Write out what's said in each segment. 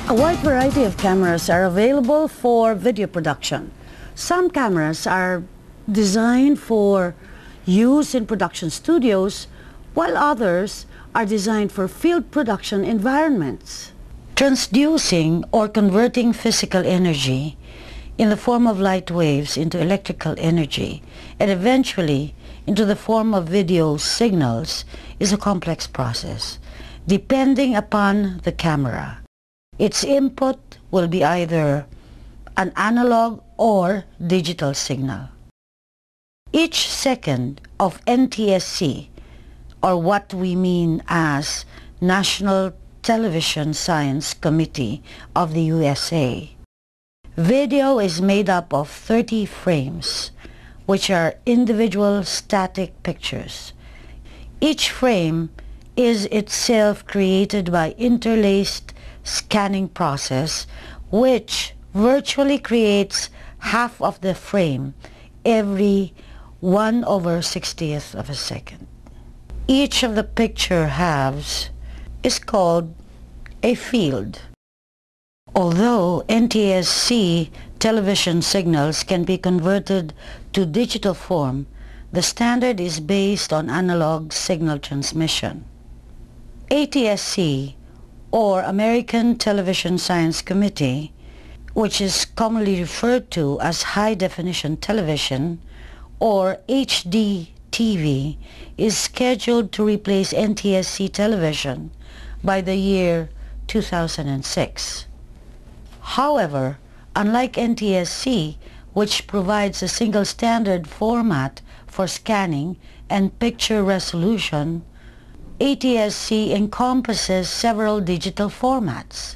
A wide variety of cameras are available for video production. Some cameras are designed for use in production studios, while others are designed for field production environments. Transducing or converting physical energy in the form of light waves into electrical energy and eventually into the form of video signals is a complex process, depending upon the camera. Its input will be either an analog or digital signal. Each second of NTSC, or what we mean as National Television Science Committee of the USA, video is made up of 30 frames, which are individual static pictures. Each frame is itself created by interlaced scanning process, which virtually creates half of the frame every 1/60th of a second. Each of the picture halves is called a field. Although NTSC television signals can be converted to digital form, the standard is based on analog signal transmission. ATSC, or American Television Science Committee, which is commonly referred to as High Definition Television, or HD TV, is scheduled to replace NTSC television by the year 2006. However, unlike NTSC, which provides a single standard format for scanning and picture resolution, ATSC encompasses several digital formats.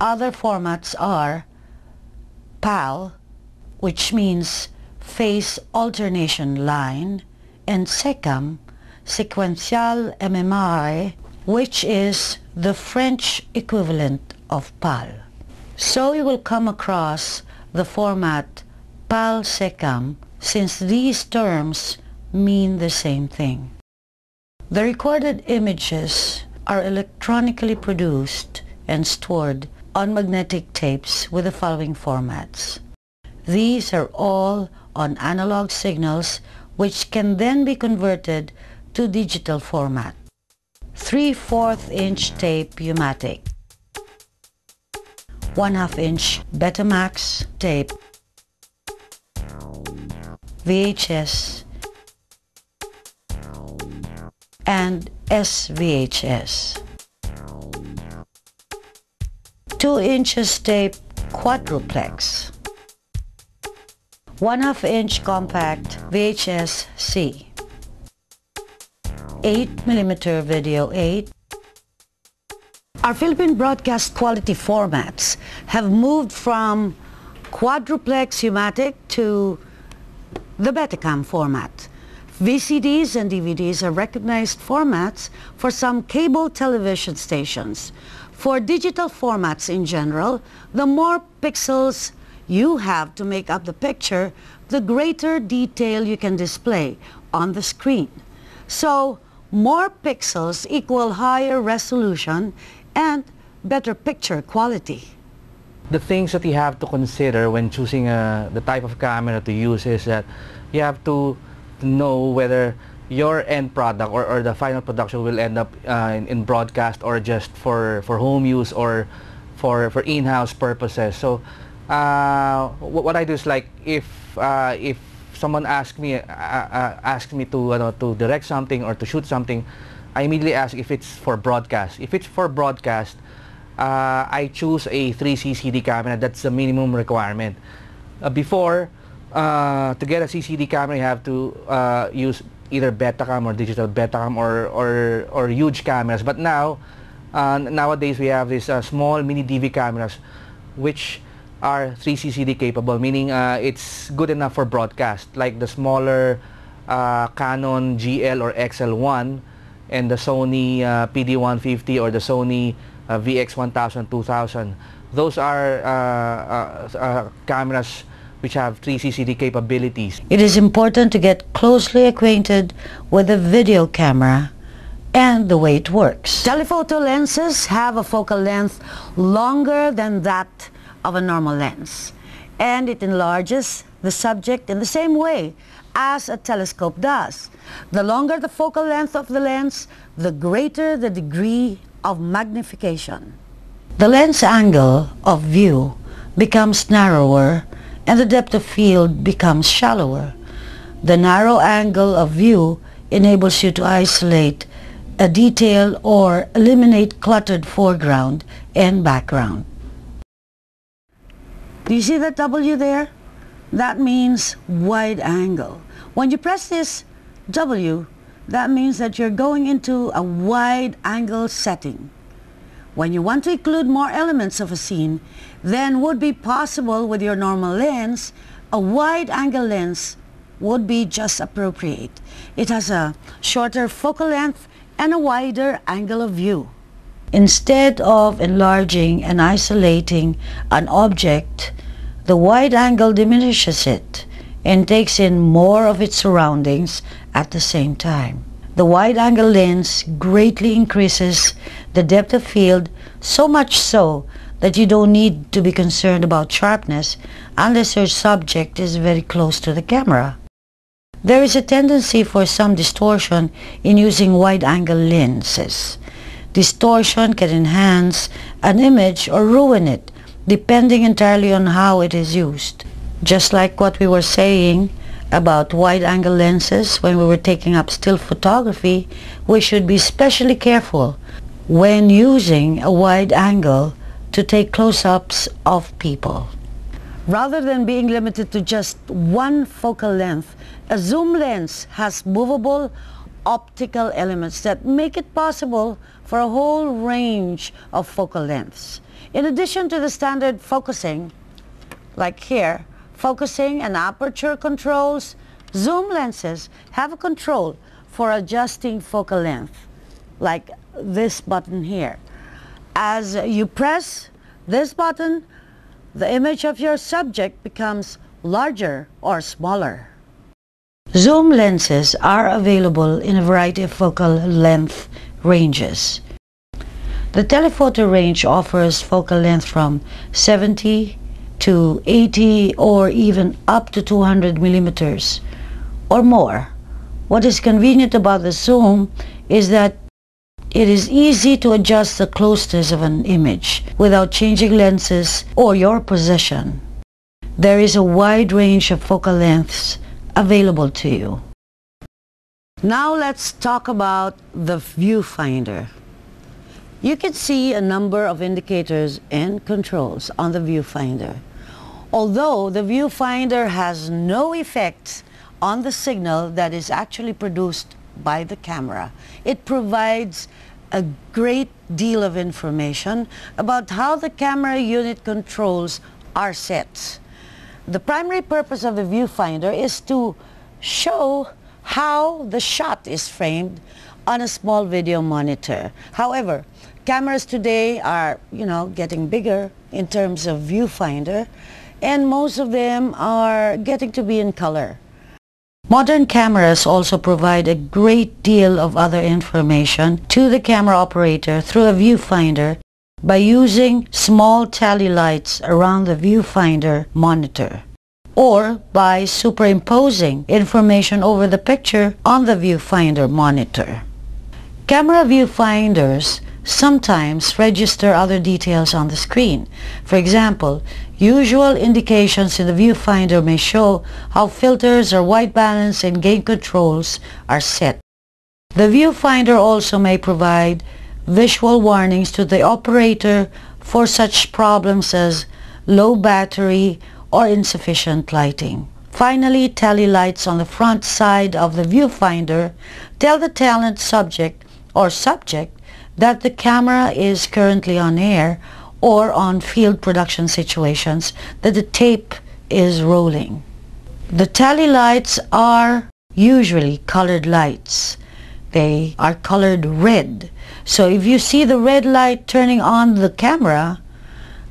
Other formats are PAL, which means phase alternation line, and SECAM, sequential MMI, which is the French equivalent of PAL. So you will come across the format PAL-SECAM since these terms mean the same thing. The recorded images are electronically produced and stored on magnetic tapes with the following formats. These are all on analog signals which can then be converted to digital format. 3/4 inch tape U-matic, 1/2 inch Betamax tape, VHS, and SVHS. 2 inches tape quadruplex, 1/2 inch compact VHS-C, 8mm video 8. Our Philippine broadcast quality formats have moved from quadruplex U-matic to the Betacam format. VCDs and DVDs are recognized formats for some cable television stations. For digital formats in general, the more pixels you have to make up the picture, the greater detail you can display on the screen. So, more pixels equal higher resolution and better picture quality. The things that you have to consider when choosing the type of camera to use is that you have to know whether your end product or the final production will end up in broadcast or just for home use or for in-house purposes. So what I do is, like, if someone asks me to direct something or to shoot something, I immediately ask if it's for broadcast. If it's for broadcast, I choose a 3 CCD camera. That's the minimum requirement. Before, to get a CCD camera, you have to use either Betacam or digital Betacam or huge cameras. But now, nowadays we have these small mini DV cameras, which are 3 CCD capable, meaning it's good enough for broadcast, like the smaller Canon GL or XL1 and the Sony PD150 or the Sony VX1000, 2000. Those are cameras which have 3 CCD capabilities. It is important to get closely acquainted with the video camera and the way it works. Telephoto lenses have a focal length longer than that of a normal lens, and it enlarges the subject in the same way as a telescope does. The longer the focal length of the lens, the greater the degree of magnification. The lens angle of view becomes narrower and the depth of field becomes shallower. The narrow angle of view enables you to isolate a detail or eliminate cluttered foreground and background. Do you see that W there? That means wide angle. When you press this W, that means that you're going into a wide angle setting. When you want to include more elements of a scene than would be possible with your normal lens, a wide angle lens would be just appropriate. It has a shorter focal length and a wider angle of view. Instead of enlarging and isolating an object, the wide angle diminishes it and takes in more of its surroundings at the same time. The wide-angle lens greatly increases the depth of field, so much so that you don't need to be concerned about sharpness unless your subject is very close to the camera. There is a tendency for some distortion in using wide-angle lenses. Distortion can enhance an image or ruin it, depending entirely on how it is used. Just like what we were saying about wide-angle lenses when we were taking up still photography, we should be especially careful when using a wide angle to take close-ups of people. Rather than being limited to just one focal length, a zoom lens has movable optical elements that make it possible for a whole range of focal lengths. In addition to the standard focusing, like here, focusing and aperture controls, zoom lenses have a control for adjusting focal length, like this button here. As you press this button, the image of your subject becomes larger or smaller. Zoom lenses are available in a variety of focal length ranges. The telephoto range offers focal length from 70 to 80 or even up to 200 millimeters or more. What is convenient about the zoom is that it is easy to adjust the closeness of an image without changing lenses or your position. There is a wide range of focal lengths available to you. Now let's talk about the viewfinder. You can see a number of indicators and controls on the viewfinder. Although the viewfinder has no effect on the signal that is actually produced by the camera, it provides a great deal of information about how the camera unit controls are set. The primary purpose of the viewfinder is to show how the shot is framed on a small video monitor. However, cameras today are, getting bigger in terms of viewfinder, and most of them are getting to be in color. Modern cameras also provide a great deal of other information to the camera operator through a viewfinder by using small tally lights around the viewfinder monitor, or by superimposing information over the picture on the viewfinder monitor. Camera viewfinders sometimes register other details on the screen. For example, usual indications in the viewfinder may show how filters or white balance and gain controls are set. The viewfinder also may provide visual warnings to the operator for such problems as low battery or insufficient lighting. Finally, tally lights on the front side of the viewfinder tell the talent subject or subject that the camera is currently on air or on field production situations, that the tape is rolling. The tally lights are usually colored lights. They are colored red. So if you see the red light turning on the camera,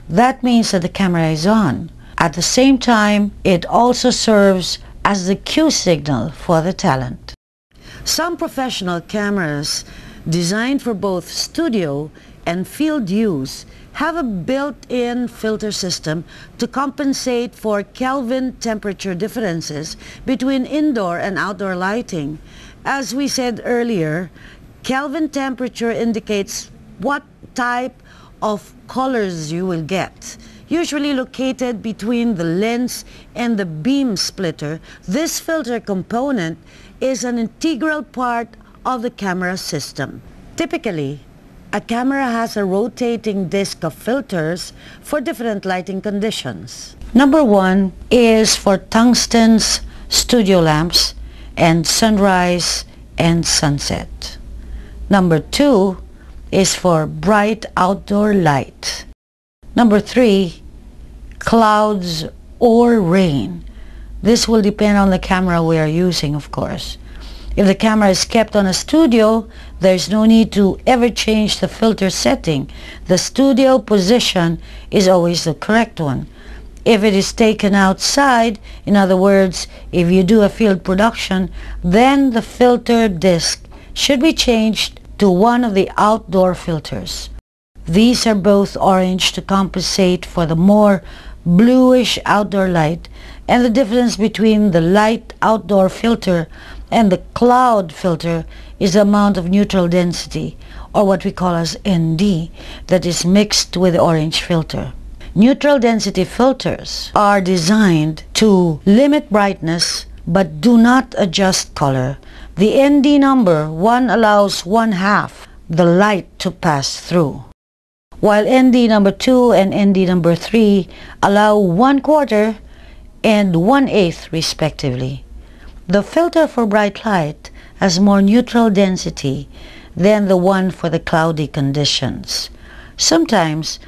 that means that the camera is on. At the same time, it also serves as the cue signal for the talent. Some professional cameras designed for both studio and field use, have a built-in filter system to compensate for Kelvin temperature differences between indoor and outdoor lighting. As we said earlier, Kelvin temperature indicates what type of colors you will get. Usually located between the lens and the beam splitter, this filter component is an integral part of the camera system. Typically, a camera has a rotating disc of filters for different lighting conditions. Number 1 is for tungstens, studio lamps, and sunrise and sunset. Number 2 is for bright outdoor light. Number 3, clouds or rain. This will depend on the camera we are using, of course. If the camera is kept on a studio, there's no need to ever change the filter setting. The studio position is always the correct one. If it is taken outside, in other words, if you do a field production, then the filter disc should be changed to one of the outdoor filters. These are both orange to compensate for the more bluish outdoor light, and the difference between the light outdoor filter and the cloud filter is the amount of neutral density, or what we call as ND, that is mixed with the orange filter. Neutral density filters are designed to limit brightness but do not adjust color. The ND number 1 allows 1/2 the light to pass through, while ND number 2 and ND number 3 allow 1/4 and 1/8 respectively. The filter for bright light has more neutral density than the one for the cloudy conditions. Sometimes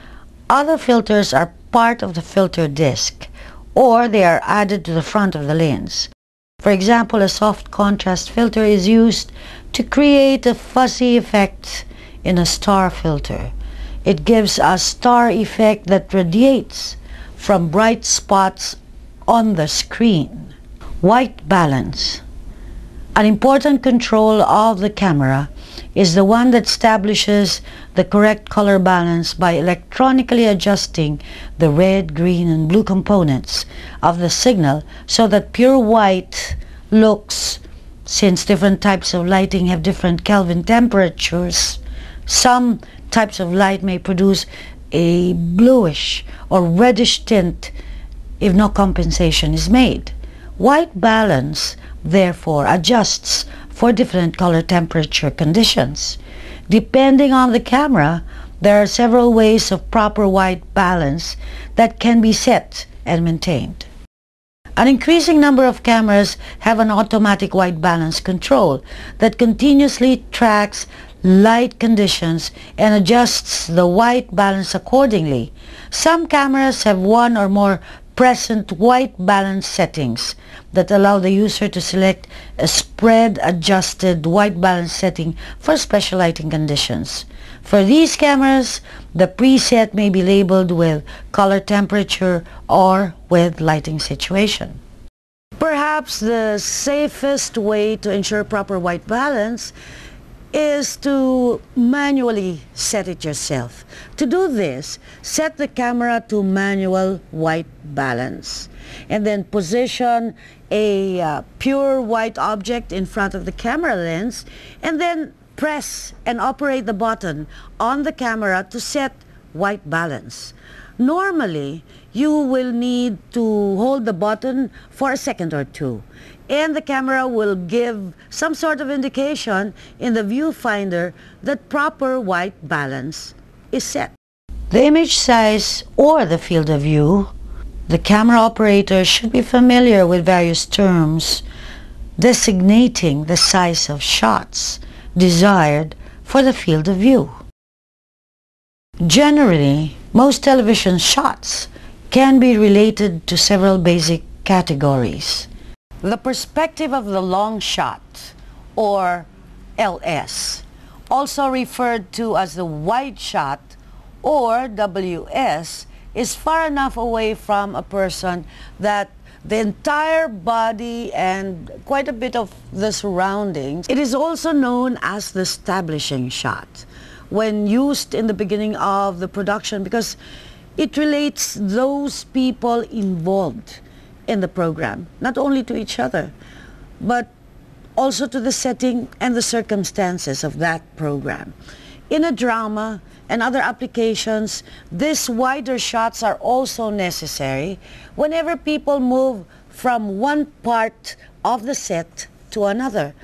other filters are part of the filter disc, or they are added to the front of the lens. For example, a soft contrast filter is used to create a fuzzy effect in a star filter. It gives a star effect that radiates from bright spots on the screen. White balance. An important control of the camera is the one that establishes the correct color balance by electronically adjusting the red, green, and blue components of the signal so that pure white looks, since different types of lighting have different Kelvin temperatures, some types of light may produce a bluish or reddish tint if no compensation is made. White balance, therefore, adjusts for different color temperature conditions. Depending on the camera, there are several ways of proper white balance that can be set and maintained. An increasing number of cameras have an automatic white balance control that continuously tracks light conditions and adjusts the white balance accordingly. Some cameras have one or more present white balance settings that allow the user to select a spread adjusted white balance setting for special lighting conditions. For these cameras, the preset may be labeled with color temperature or with lighting situation. Perhaps the safest way to ensure proper white balance is to manually set it yourself. To do this, set the camera to manual white balance and then position a pure white object in front of the camera lens and then press and operate the button on the camera to set white balance. Normally, you will need to hold the button for a second or two, and the camera will give some sort of indication in the viewfinder that proper white balance is set. The image size or the field of view, the camera operator should be familiar with various terms designating the size of shots desired for the field of view. Generally, most television shots can be related to several basic categories. The perspective of the long shot, or LS, also referred to as the wide shot, or WS, is far enough away from a person that the entire body and quite a bit of the surroundings. It is also known as the establishing shot when used in the beginning of the production, because it relates those people involved in the program, not only to each other, but also to the setting and the circumstances of that program. In a drama and other applications, these wider shots are also necessary whenever people move from one part of the set to another.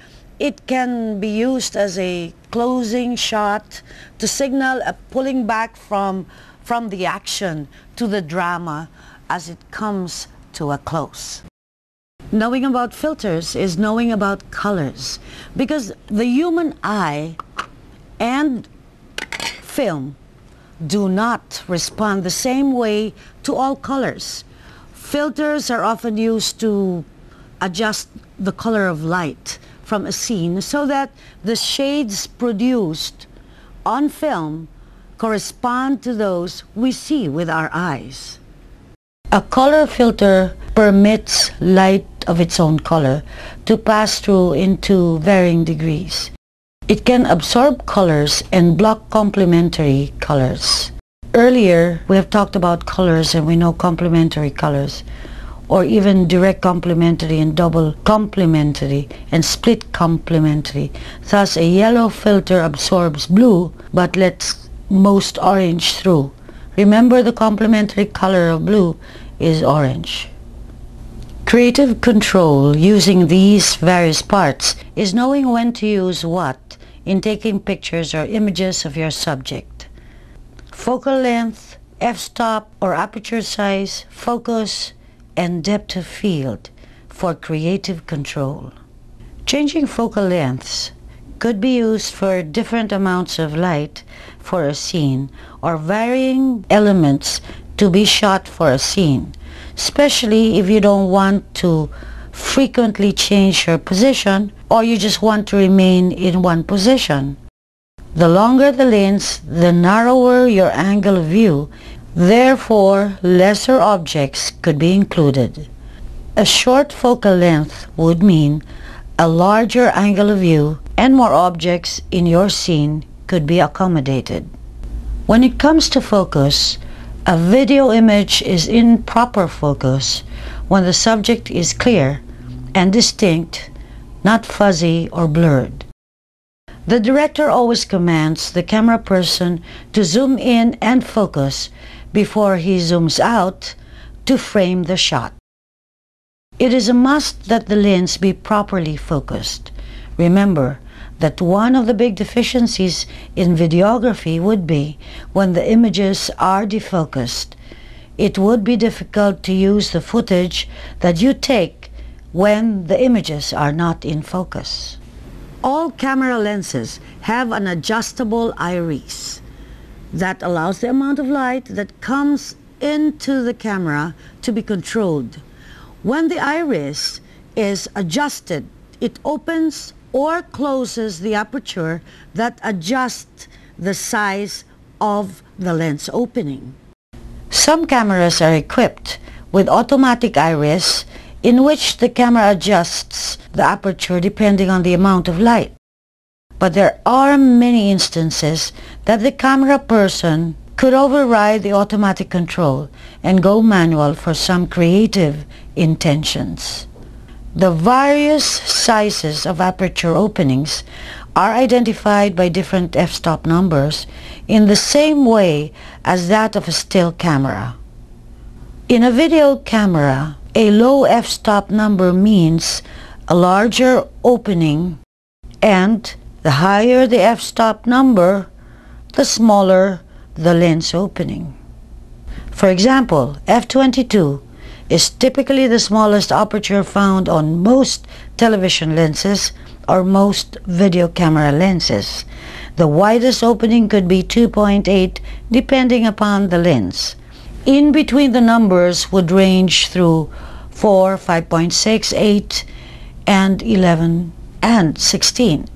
It can be used as a closing shot to signal a pulling back from the action to the drama as it comes to a close. Knowing about filters is knowing about colors, because the human eye and film do not respond the same way to all colors. Filters are often used to adjust the color of light from a scene so that the shades produced on film correspond to those we see with our eyes. A color filter permits light of its own color to pass through into varying degrees. It can absorb colors and block complementary colors. Earlier, we have talked about colors, and we know complementary colors, or even direct complementary and double complementary and split complementary. Thus, a yellow filter absorbs blue but lets most orange through. Remember, the complementary color of blue is orange. Creative control using these various parts is knowing when to use what in taking pictures or images of your subject. Focal length, f-stop or aperture size, focus, and depth of field for creative control. Changing focal lengths could be used for different amounts of light for a scene or varying elements to be shot for a scene, especially if you don't want to frequently change your position or you just want to remain in one position. The longer the lens, the narrower your angle of view, therefore lesser objects could be included. A short focal length would mean a larger angle of view and more objects in your scene could be accommodated. When it comes to focus, a video image is in proper focus when the subject is clear and distinct, not fuzzy or blurred. The director always commands the camera person to zoom in and focus before he zooms out to frame the shot. It is a must that the lens be properly focused. Remember that one of the big deficiencies in videography would be when the images are defocused. It would be difficult to use the footage that you take when the images are not in focus. All camera lenses have an adjustable iris that allows the amount of light that comes into the camera to be controlled. When the iris is adjusted, it opens or closes the aperture that adjusts the size of the lens opening. Some cameras are equipped with automatic iris in which the camera adjusts the aperture depending on the amount of light. But there are many instances that the camera person could override the automatic control and go manual for some creative intentions. The various sizes of aperture openings are identified by different f-stop numbers in the same way as that of a still camera. In a video camera, a low f-stop number means a larger opening, and the higher the f-stop number, the smaller the lens opening. For example, f22 is typically the smallest aperture found on most television lenses or most video camera lenses. The widest opening could be 2.8 depending upon the lens. In between the numbers would range through 4, 5.6, 8, and 11, and 16.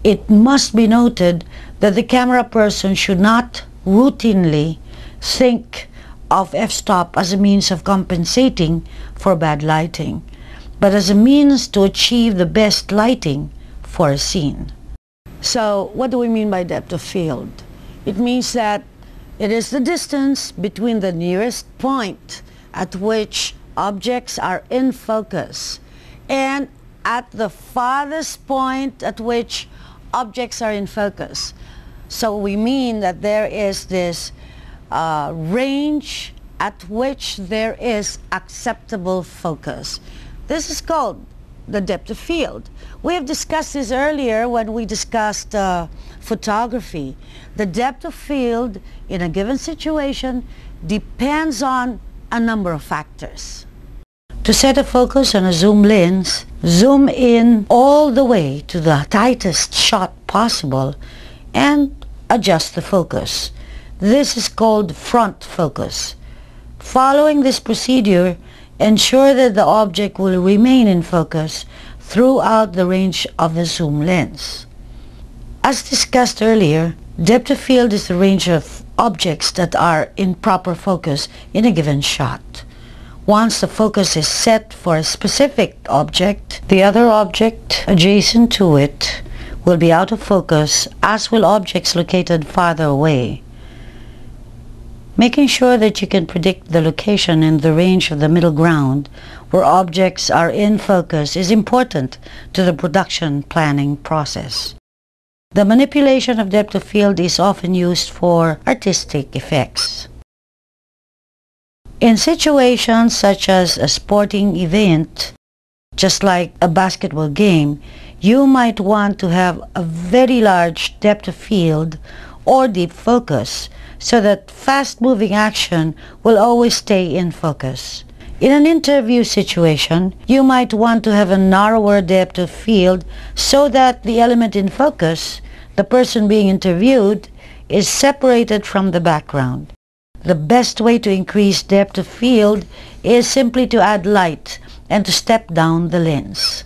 It must be noted that the camera person should not routinely think of f-stop as a means of compensating for bad lighting, but as a means to achieve the best lighting for a scene. So what do we mean by depth of field? It means that it is the distance between the nearest point at which objects are in focus and at the farthest point at which objects are in focus. So we mean that there is this range at which there is acceptable focus. This is called the depth of field. We have discussed this earlier when we discussed photography. The depth of field in a given situation depends on a number of factors. To set a focus on a zoom lens, zoom in all the way to the tightest shot possible and adjust the focus. This is called front focus. Following this procedure, ensure that the object will remain in focus throughout the range of the zoom lens. As discussed earlier, depth of field is the range of objects that are in proper focus in a given shot. Once the focus is set for a specific object, the other object adjacent to it will be out of focus, as will objects located farther away. Making sure that you can predict the location and the range of the middle ground where objects are in focus is important to the production planning process. The manipulation of depth of field is often used for artistic effects. In situations such as a sporting event, just like a basketball game, you might want to have a very large depth of field or deep focus so that fast-moving action will always stay in focus. In an interview situation, you might want to have a narrower depth of field so that the element in focus, the person being interviewed, is separated from the background. The best way to increase depth of field is simply to add light and to step down the lens.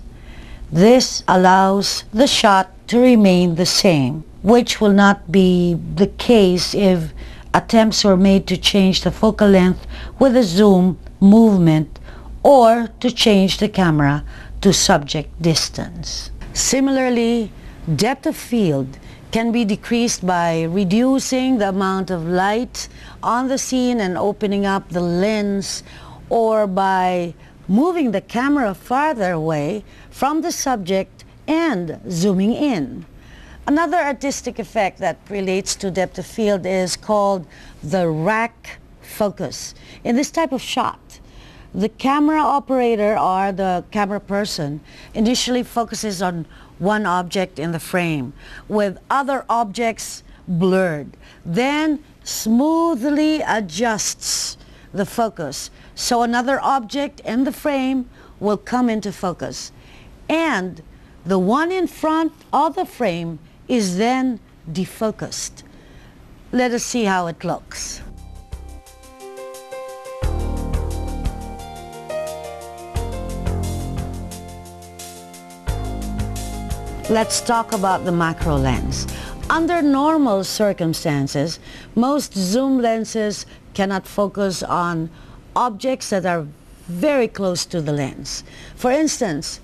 This allows the shot to remain the same, which will not be the case if attempts were made to change the focal length with a zoom movement or to change the camera to subject distance. Similarly, depth of field can be decreased by reducing the amount of light on the scene and opening up the lens, or by moving the camera farther away from the subject and zooming in. Another artistic effect that relates to depth of field is called the rack focus. In this type of shot, the camera operator or the camera person initially focuses on one object in the frame with other objects blurred, then smoothly adjusts the focus so another object in the frame will come into focus, and the one in front of the frame is then defocused. Let us see how it looks. Let's talk about the macro lens. Under normal circumstances, most zoom lenses cannot focus on objects that are very close to the lens. For instance,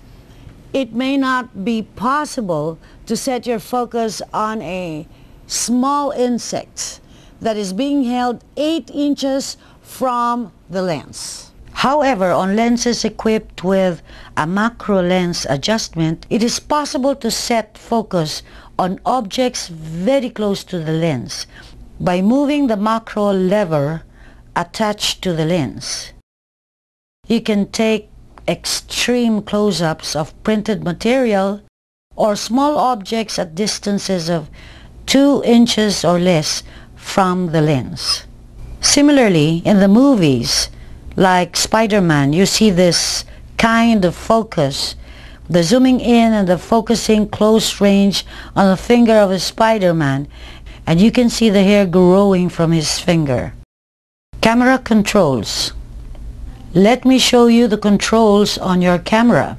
it may not be possible to set your focus on a small insect that is being held 8 inches from the lens. However, on lenses equipped with a macro lens adjustment, it is possible to set focus on objects very close to the lens by moving the macro lever attached to the lens. You can take extreme close-ups of printed material or small objects at distances of 2 inches or less from the lens. Similarly, in the movies, like Spider-Man, you see this kind of focus, the zooming in and the focusing close range on the finger of a Spider-Man, and you can see the hair growing from his finger. Camera controls. Let me show you the controls on your camera.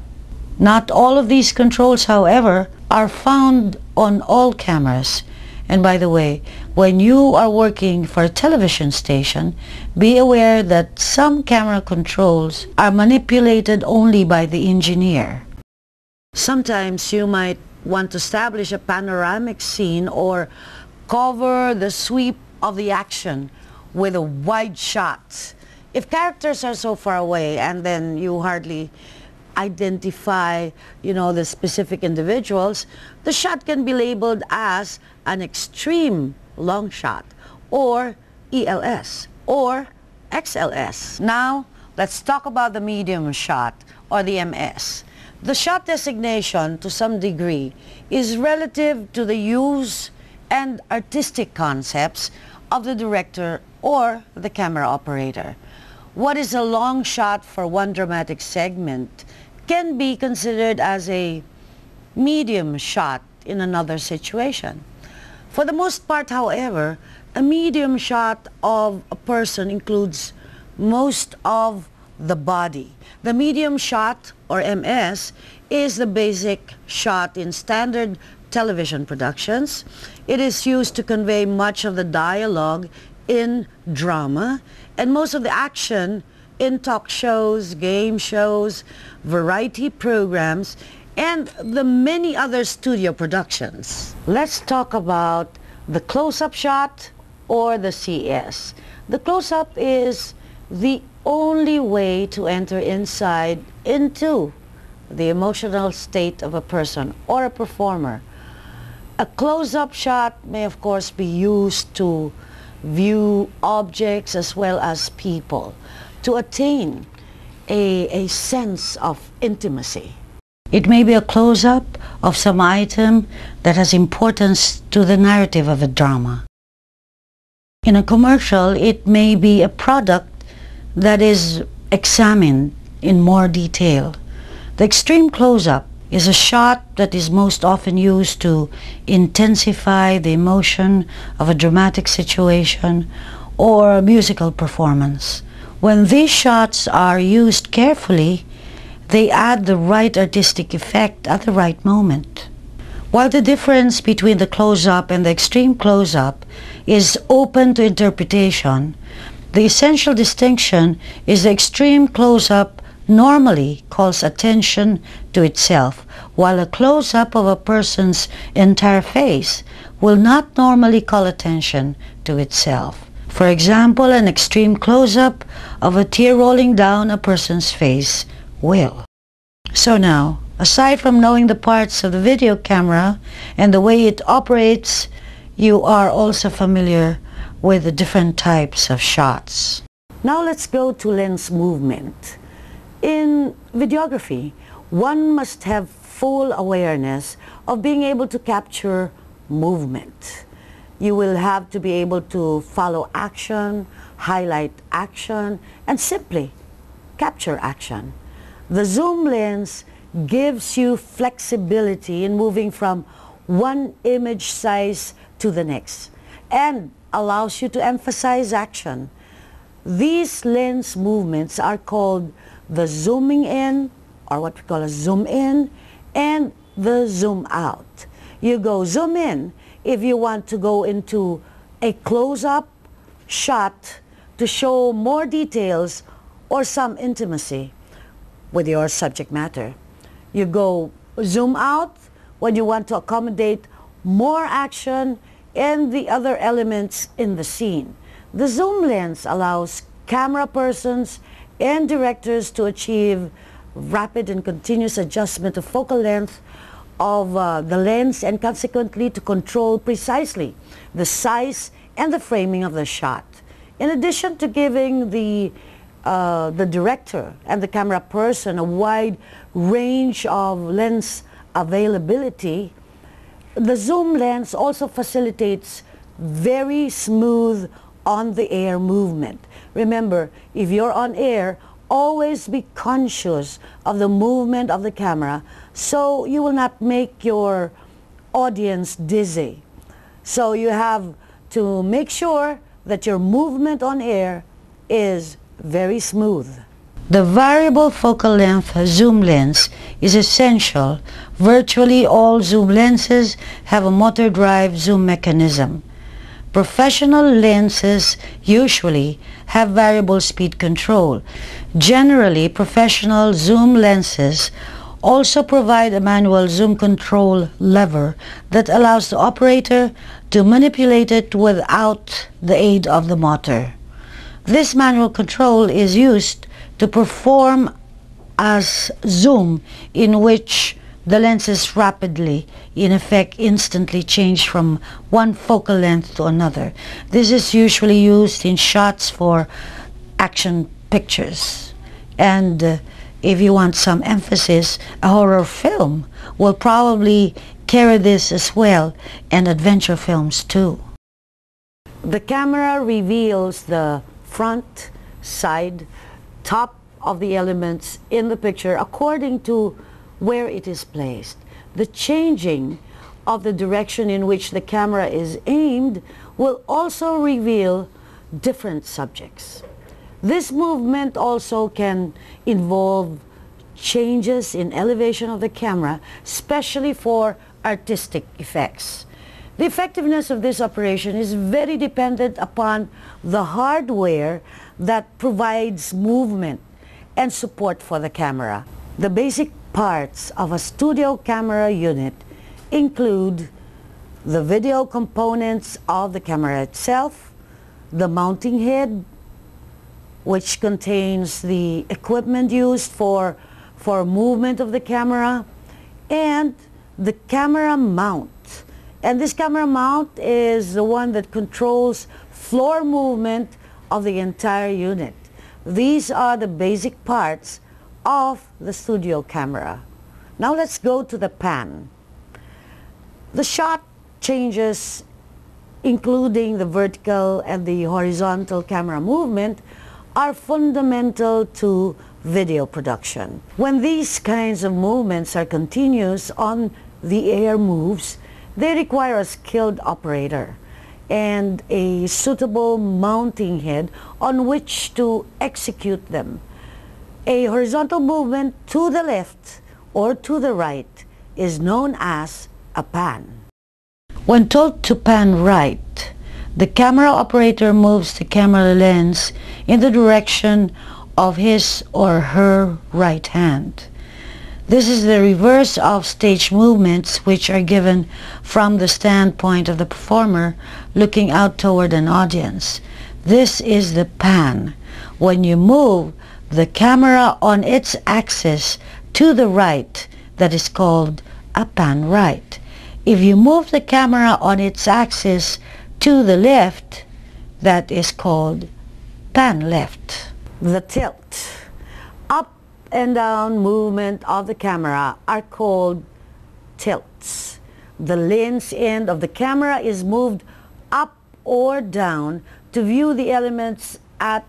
Not all of these controls, however, are found on all cameras, And by the way, when you are working for a television station, be aware that some camera controls are manipulated only by the engineer. Sometimes you might want to establish a panoramic scene or cover the sweep of the action with a wide shot. If characters are so far away and then you hardly identify, the specific individuals, the shot can be labeled as an extreme long shot, or ELS, or XLS. Now, let's talk about the medium shot, or the MS. The shot designation, to some degree, is relative to the use and artistic concepts of the director or the camera operator. What is a long shot for one dramatic segment can be considered as a medium shot in another situation. For the most part, however, a medium shot of a person includes most of the body. The medium shot, or MS, is the basic shot in standard television productions. It is used to convey much of the dialogue in drama and most of the action in talk shows, game shows, variety programs, and the many other studio productions. Let's talk about the close-up shot, or the CS. The close-up is the only way to enter inside into the emotional state of a person or a performer. A close-up shot may of course be used to view objects as well as people, to attain a sense of intimacy. It may be a close-up of some item that has importance to the narrative of a drama. In a commercial, it may be a product that is examined in more detail. The extreme close-up is a shot that is most often used to intensify the emotion of a dramatic situation or a musical performance. When these shots are used carefully, they add the right artistic effect at the right moment. While the difference between the close-up and the extreme close-up is open to interpretation, the essential distinction is the extreme close-up normally calls attention to itself, while a close-up of a person's entire face will not normally call attention to itself. For example, an extreme close-up of a tear rolling down a person's face will. So now, aside from knowing the parts of the video camera and the way it operates, you are also familiar with the different types of shots. Now let's go to lens movement. In videography, one must have full awareness of being able to capture movement. You will have to be able to follow action, highlight action, and simply capture action. The zoom lens gives you flexibility in moving from one image size to the next and allows you to emphasize action. These lens movements are called the zooming in, or what we call a zoom in, and the zoom out. You go zoom in if you want to go into a close-up shot to show more details or some intimacy with your subject matter. You go zoom out when you want to accommodate more action and the other elements in the scene. The zoom lens allows camera persons and directors to achieve rapid and continuous adjustment of focal length of the lens, and consequently to control precisely the size and the framing of the shot. In addition to giving the director and the camera person a wide range of lens availability, the zoom lens also facilitates very smooth on-the-air movement. Remember, if you're on air, always be conscious of the movement of the camera so you will not make your audience dizzy. So you have to make sure that your movement on air is very smooth. The variable focal length zoom lens is essential. Virtually all zoom lenses have a motor drive zoom mechanism. Professional lenses usually have variable speed control. Generally, professional zoom lenses also provide a manual zoom control lever that allows the operator to manipulate it without the aid of the motor. This manual control is used to perform as zoom, in which the lenses rapidly, in effect instantly, change from one focal length to another. This is usually used in shots for action pictures. And if you want some emphasis, a horror film will probably carry this as well, and adventure films too. The camera reveals the front, side, top of the elements in the picture according to where it is placed. The changing of the direction in which the camera is aimed will also reveal different subjects. This movement also can involve changes in elevation of the camera, especially for artistic effects. The effectiveness of this operation is very dependent upon the hardware that provides movement and support for the camera. The basic parts of a studio camera unit include the video components of the camera itself, the mounting head, which contains the equipment used for movement of the camera, and the camera mount. And this camera mount is the one that controls floor movement of the entire unit. These are the basic parts of the studio camera. Now let's go to the pan. The shot changes, including the vertical and the horizontal camera movement, are fundamental to video production. When these kinds of movements are continuous on the air moves, they require a skilled operator and a suitable mounting head on which to execute them. A horizontal movement to the left or to the right is known as a pan. When told to pan right, the camera operator moves the camera lens in the direction of his or her right hand. This is the reverse of stage movements, which are given from the standpoint of the performer looking out toward an audience. This is the pan. When you move the camera on its axis to the right, that is called a pan right. If you move the camera on its axis to the left, that is called pan left. The tilt, up and down movement of the camera are called tilts. The lens end of the camera is moved up or down to view the elements at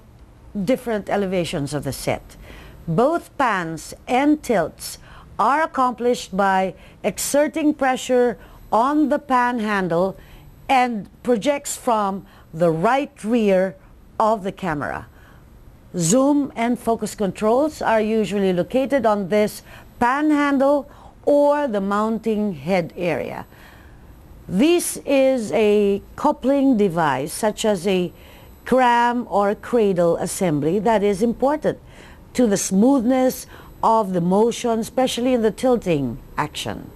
different elevations of the set. Both pans and tilts are accomplished by exerting pressure on the pan handle and projects from the right rear of the camera. Zoom and focus controls are usually located on this pan handle or the mounting head area. This is a coupling device such as a cram or cradle assembly that is important to the smoothness of the motion, especially in the tilting action.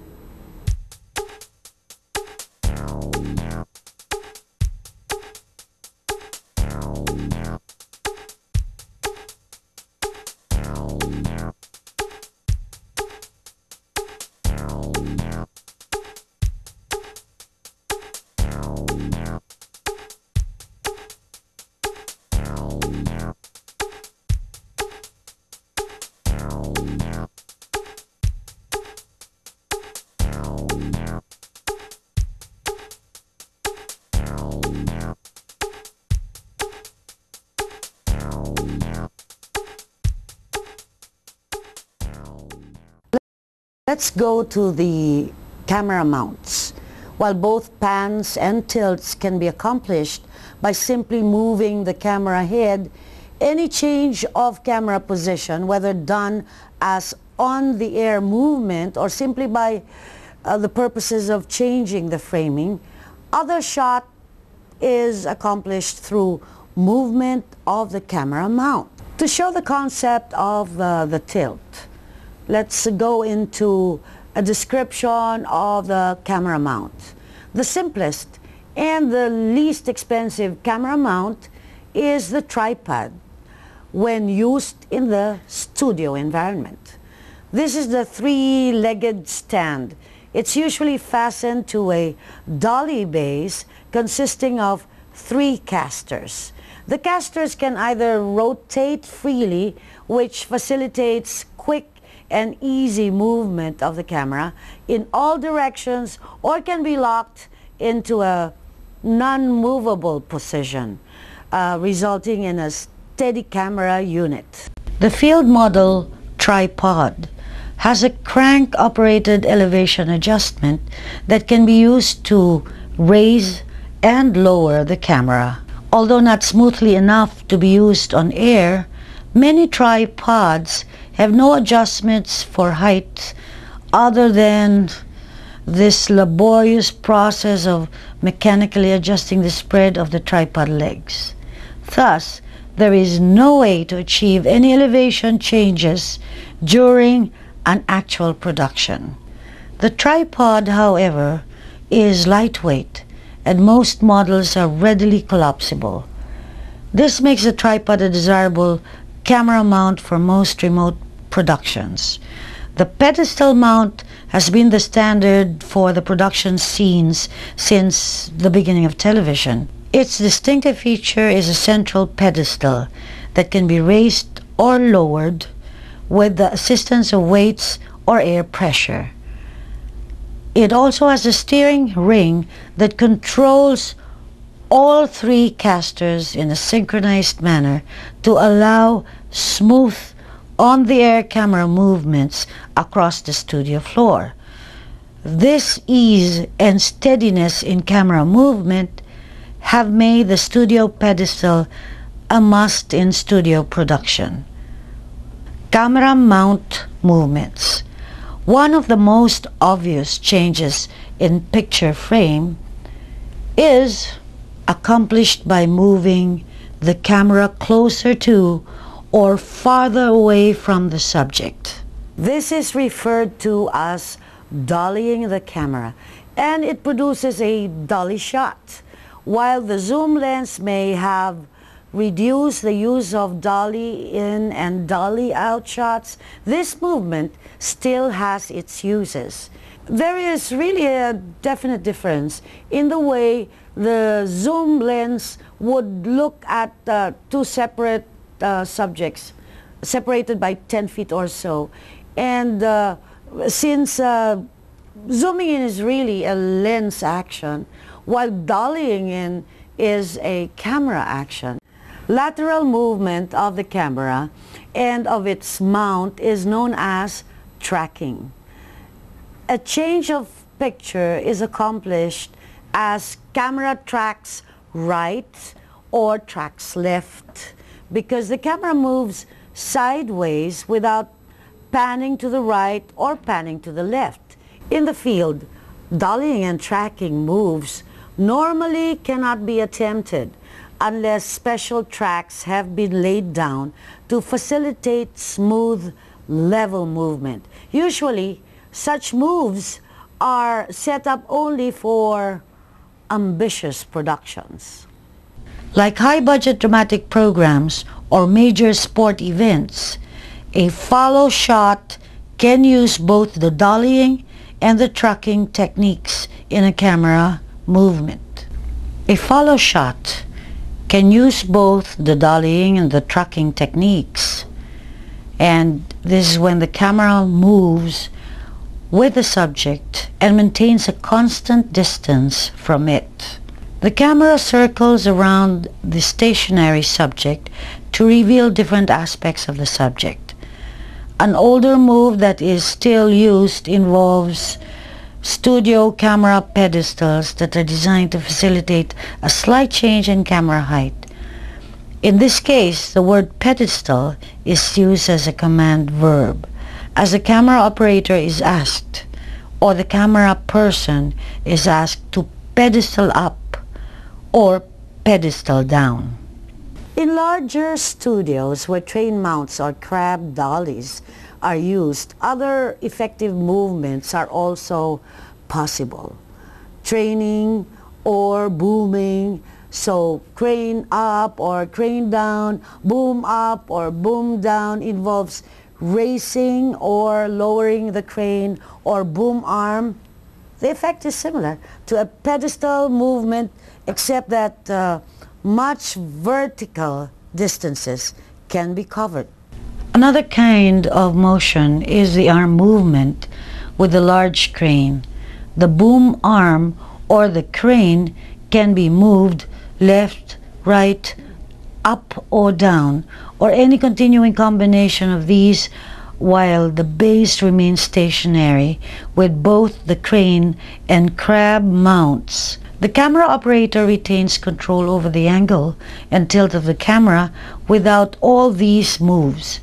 Let's go to the camera mounts. While both pans and tilts can be accomplished by simply moving the camera head Any change of camera position, whether done as on-the-air movement or simply by the purposes of changing the framing, other shot is accomplished through movement of the camera mount. To show the concept of the tilt, let's go into a description of the camera mount. The simplest and the least expensive camera mount is the tripod when used in the studio environment. This is the three-legged stand. It's usually fastened to a dolly base consisting of 3 casters. The casters can either rotate freely, which facilitates quick and easy movement of the camera in all directions, or can be locked into a non-movable position, resulting in a steady camera unit. The field model tripod has a crank-operated elevation adjustment that can be used to raise and lower the camera. Although not smoothly enough to be used on air, many tripods have no adjustments for height other than this laborious process of mechanically adjusting the spread of the tripod legs. Thus, there is no way to achieve any elevation changes during an actual production. The tripod, however, is lightweight, and most models are readily collapsible. This makes the tripod a desirable camera mount for most remote productions. The pedestal mount has been the standard for the production scenes since the beginning of television. Its distinctive feature is a central pedestal that can be raised or lowered with the assistance of weights or air pressure. It also has a steering ring that controls all 3 casters in a synchronized manner to allow smooth on-the-air camera movements across the studio floor. This ease and steadiness in camera movement have made the studio pedestal a must in studio production. Camera mount movements. One of the most obvious changes in picture frame is accomplished by moving the camera closer to or farther away from the subject. This is referred to as dollying the camera, and it produces a dolly shot. While the zoom lens may have reduced the use of dolly in and dolly out shots, this movement still has its uses. There is really a definite difference in the way the zoom lens would look at 2 separate subjects separated by 10 feet or so. And since zooming in is really a lens action, while dollying in is a camera action. Lateral movement of the camera and of its mount is known as tracking. A change of picture is accomplished as camera tracks right or tracks left, because the camera moves sideways without panning to the right or panning to the left. In the field, dollying and tracking moves normally cannot be attempted unless special tracks have been laid down to facilitate smooth, level movement. Usually, such moves are set up only for ambitious productions. Like high-budget dramatic programs or major sport events, a follow shot can use both the dollying and the tracking techniques in a camera movement. A follow shot can use both the dollying and the tracking techniques, and this is when the camera moves with the subject and maintains a constant distance from it. The camera circles around the stationary subject to reveal different aspects of the subject. An older move that is still used involves studio camera pedestals that are designed to facilitate a slight change in camera height. In this case, the word pedestal is used as a command verb, as the camera operator is asked, or the camera person is asked to pedestal up or pedestal down. In larger studios where train mounts or crab dollies are used, other effective movements are also possible. Training or booming, so crane up or crane down, boom up or boom down involves raising or lowering the crane or boom arm. The effect is similar to a pedestal movement, except that much vertical distances can be covered. Another kind of motion is the arm movement with the large crane. The boom arm or the crane can be moved left, right, up or down, or any continuing combination of these while the base remains stationary with both the crane and crab mounts. The camera operator retains control over the angle and tilt of the camera without all these moves.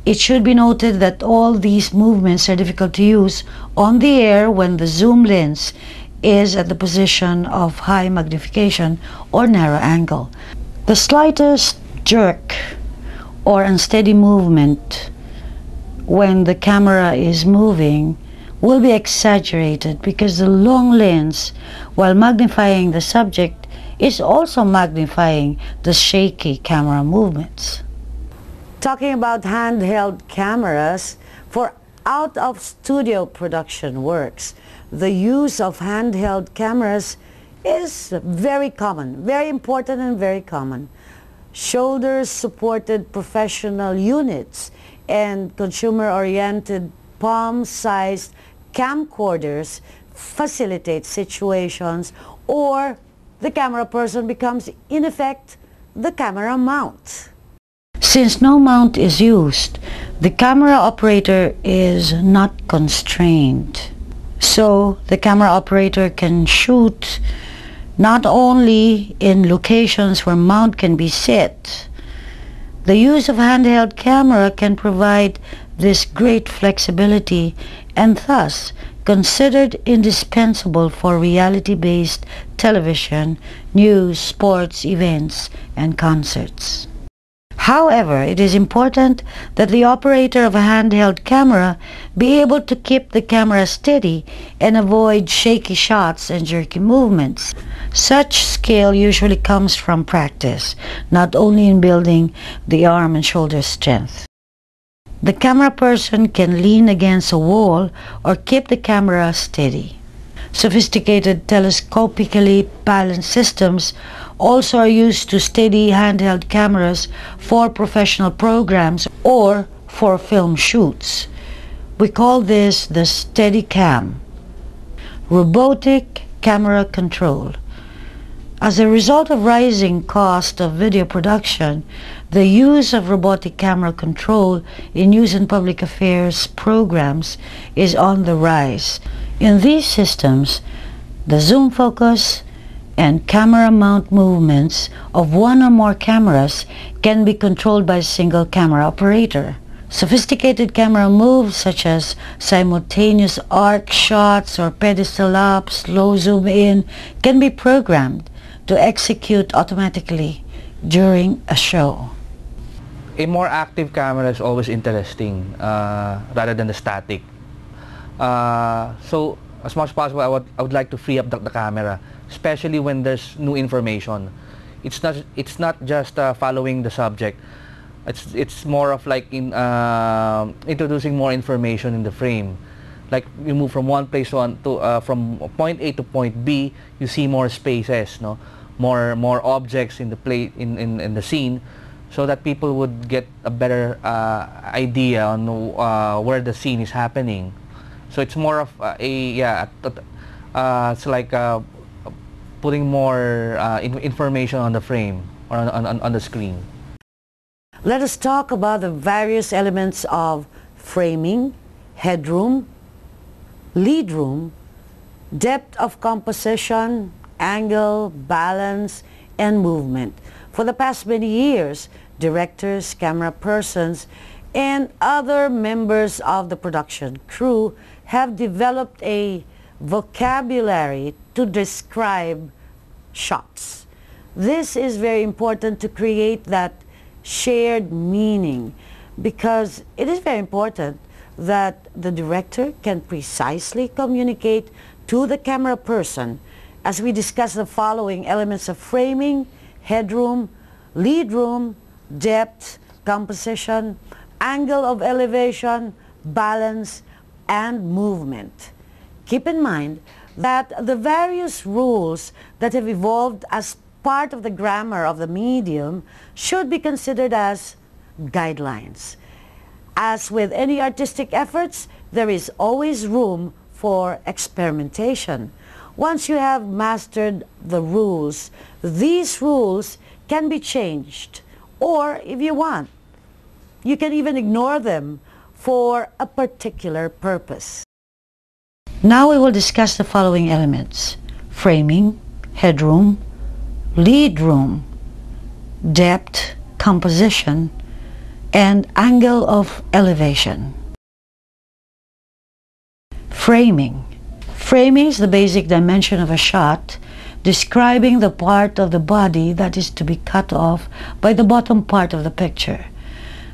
It should be noted that all these movements are difficult to use on the air when the zoom lens is at the position of high magnification or narrow angle. The slightest jerk or unsteady movement when the camera is moving will be exaggerated because the long lens, while magnifying the subject, is also magnifying the shaky camera movements. Talking about handheld cameras, for out-of-studio production works, the use of handheld cameras is very common, very important and very common. Shoulder-supported professional units and consumer-oriented palm-sized camcorders facilitate situations, or the camera person becomes, in effect, the camera mount. Since no mount is used, the camera operator is not constrained. So the camera operator can shoot not only in locations where mount can be set. The use of handheld camera can provide this great flexibility and thus considered indispensable for reality-based television, news, sports, events, and concerts. However, it is important that the operator of a handheld camera be able to keep the camera steady and avoid shaky shots and jerky movements. Such skill usually comes from practice, not only in building the arm and shoulder strength. The camera person can lean against a wall or keep the camera steady. Sophisticated telescopically balanced systems also are used to steady handheld cameras for professional programs or for film shoots. We call this the Steadicam. Robotic camera control. As a result of rising cost of video production, the use of robotic camera control in news and public affairs programs is on the rise. In these systems, the zoom focus and camera mount movements of one or more cameras can be controlled by a single camera operator. Sophisticated camera moves such as simultaneous arc shots or pedestal up, slow zoom in can be programmed to execute automatically during a show. A more active camera is always interesting rather than the static. So as much as possible, I would like to free up the camera, especially when there's new information. It's not just following the subject. It's more of like introducing more information in the frame. Like you move from one place from point A to point B, you see more spaces, no, more objects in the scene, so that people would get a better idea on where the scene is happening. So it's more of it's like putting more information on the frame or on the screen. Let us talk about the various elements of framing, headroom, lead room, depth of composition, angle, balance, and movement. For the past many years, directors, camera persons, and other members of the production crew have developed a vocabulary to describe shots. This is very important to create that shared meaning, because it is very important that the director can precisely communicate to the camera person as we discuss the following elements of framing, headroom, lead room, depth, composition, angle of elevation, balance, and movement. Keep in mind that the various rules that have evolved as part of the grammar of the medium should be considered as guidelines. As with any artistic efforts, there is always room for experimentation. Once you have mastered the rules, these rules can be changed, or if you want, you can even ignore them for a particular purpose. Now we will discuss the following elements: framing, headroom, lead room, depth, composition, and angle of elevation. Framing. Framing is the basic dimension of a shot, describing the part of the body that is to be cut off by the bottom part of the picture.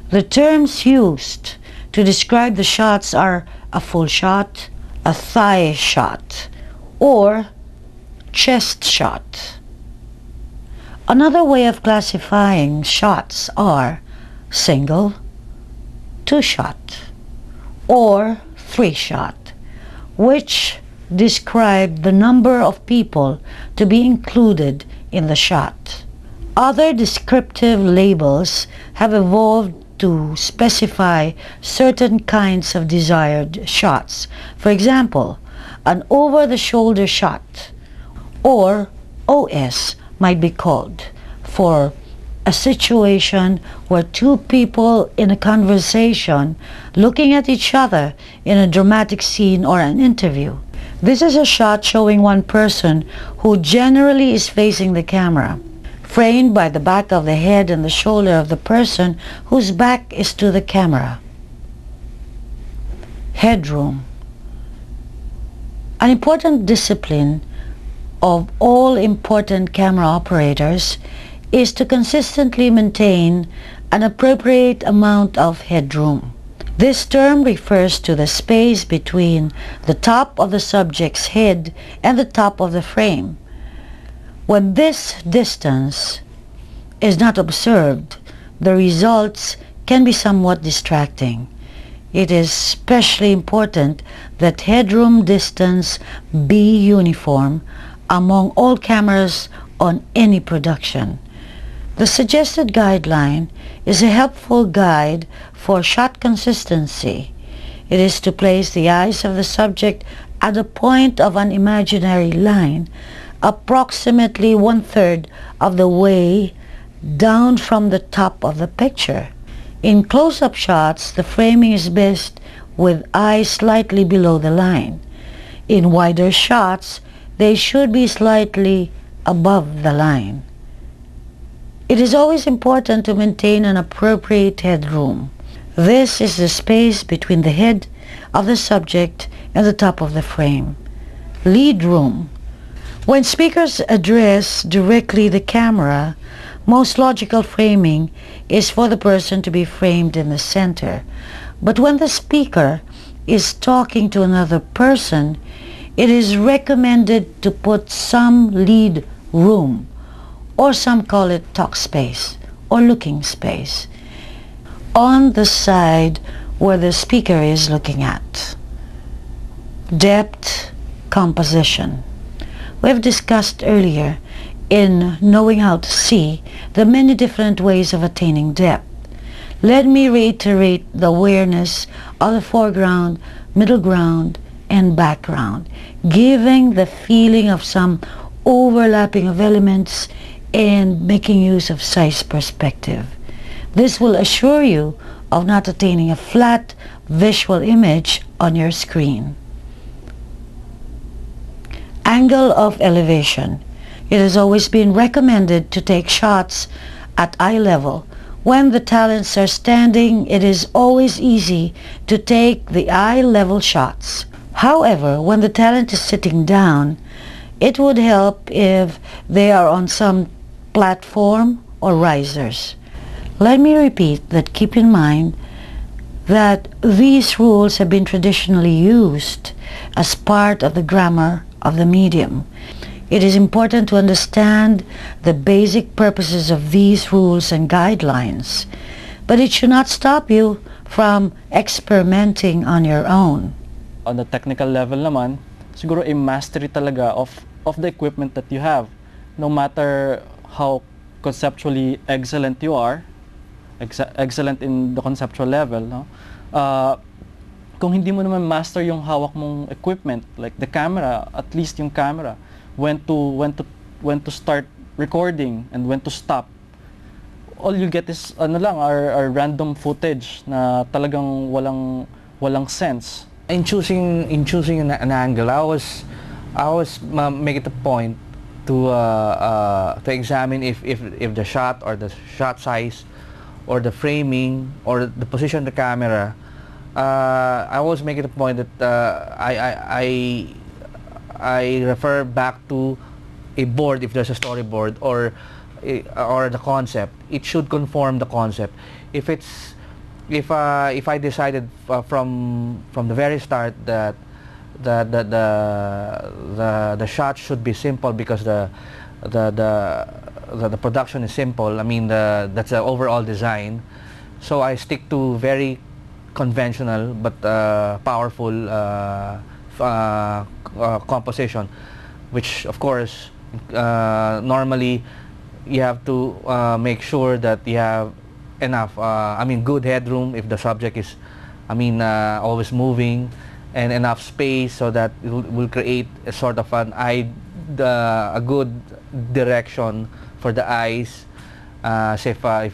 The terms used to describe the shots are a full shot, a thigh shot, or chest shot. Another way of classifying shots are single, two shot, or three shot, which describe the number of people to be included in the shot. Other descriptive labels have evolved to specify certain kinds of desired shots. For example, an over-the-shoulder shot, or OS, might be called for a situation where two people in a conversation looking at each other in a dramatic scene or an interview. This is a shot showing one person who generally is facing the camera, framed by the back of the head and the shoulder of the person whose back is to the camera. Headroom. An important discipline of all important camera operators is to consistently maintain an appropriate amount of headroom. This term refers to the space between the top of the subject's head and the top of the frame. When this distance is not observed, the results can be somewhat distracting. It is especially important that headroom distance be uniform among all cameras on any production. The suggested guideline is a helpful guide for shot consistency. It is to place the eyes of the subject at the point of an imaginary line, approximately 1/3 of the way down from the top of the picture. In close-up shots, the framing is best with eyes slightly below the line. In wider shots, they should be slightly above the line. It is always important to maintain an appropriate headroom. This is the space between the head of the subject and the top of the frame. Lead room. When speakers address directly the camera, most logical framing is for the person to be framed in the center. But when the speaker is talking to another person, it is recommended to put some lead room, or some call it talk space or looking space, on the side where the speaker is looking at. Depth, composition. We have discussed earlier in knowing how to see the many different ways of attaining depth. Let me reiterate the awareness of the foreground, middle ground, and background, giving the feeling of some overlapping of elements and making use of size perspective. This will assure you of not attaining a flat visual image on your screen. Angle of elevation. It has always been recommended to take shots at eye level. When the talents are standing, it is always easy to take the eye level shots. However, when the talent is sitting down, it would help if they are on some platform or risers. Let me repeat that keep in mind that these rules have been traditionally used as part of the grammar of the medium. It is important to understand the basic purposes of these rules and guidelines, but it should not stop you from experimenting on your own. On the technical level naman, siguro a mastery talaga of the equipment that you have. No matter how conceptually excellent you are, excellent in the conceptual level, no? Kung hindi mo naman master yung hawak mong equipment, like the camera, at least yung camera, when to start recording and when to stop, all you get is are random footage na talagang walang sense. In choosing an angle, I was make it a point to examine if the shot or the shot size or the framing or the position of the camera. I always make it a point that I refer back to a board if there's a storyboard or the concept. It should conform the concept. If I decided from the very start that the shot should be simple because the production is simple. I mean that's the overall design. So I stick to very conventional but powerful composition, which of course normally you have to make sure that you have enough good headroom if the subject is always moving, and enough space so that it will create a sort of a good direction for the eyes. Say for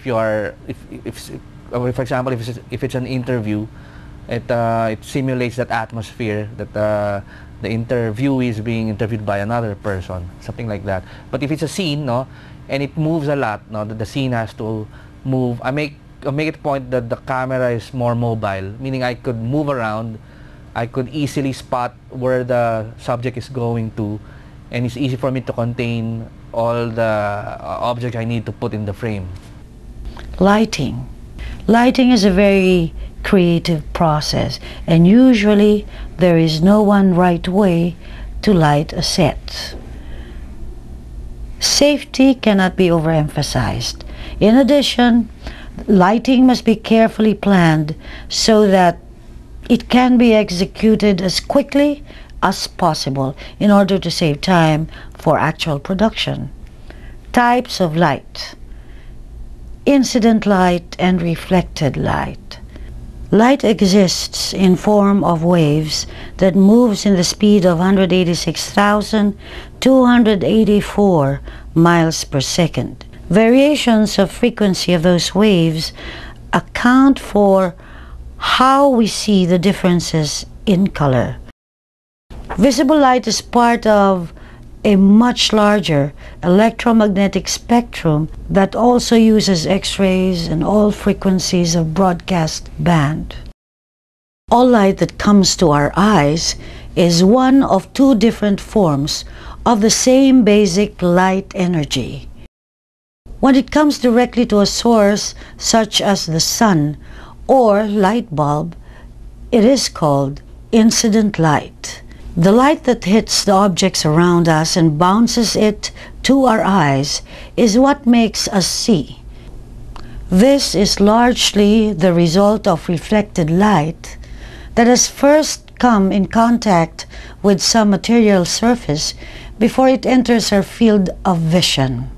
example, if it's an interview, it simulates that atmosphere that the interviewee is being interviewed by another person, something like that. But if it's a scene, no, and it moves a lot, no, the scene has to move. I make it a point that the camera is more mobile, meaning I could move around. I could easily spot where the subject is going to, and it's easy for me to contain all the objects I need to put in the frame. Lighting. Lighting is a very creative process, and usually there is no one right way to light a set. Safety cannot be overemphasized. In addition, lighting must be carefully planned so that it can be executed as quickly as possible in order to save time for actual production. Types of light: incident light and reflected light. Light exists in form of waves that moves in the speed of 186,284 miles per second. Variations of frequency of those waves account for how we see the differences in color. Visible light is part of a much larger electromagnetic spectrum that also uses X-rays and all frequencies of broadcast band. All light that comes to our eyes is one of two different forms of the same basic light energy. When it comes directly to a source such as the sun or light bulb, it is called incident light. The light that hits the objects around us and bounces it to our eyes is what makes us see. This is largely the result of reflected light that has first come in contact with some material surface before it enters our field of vision.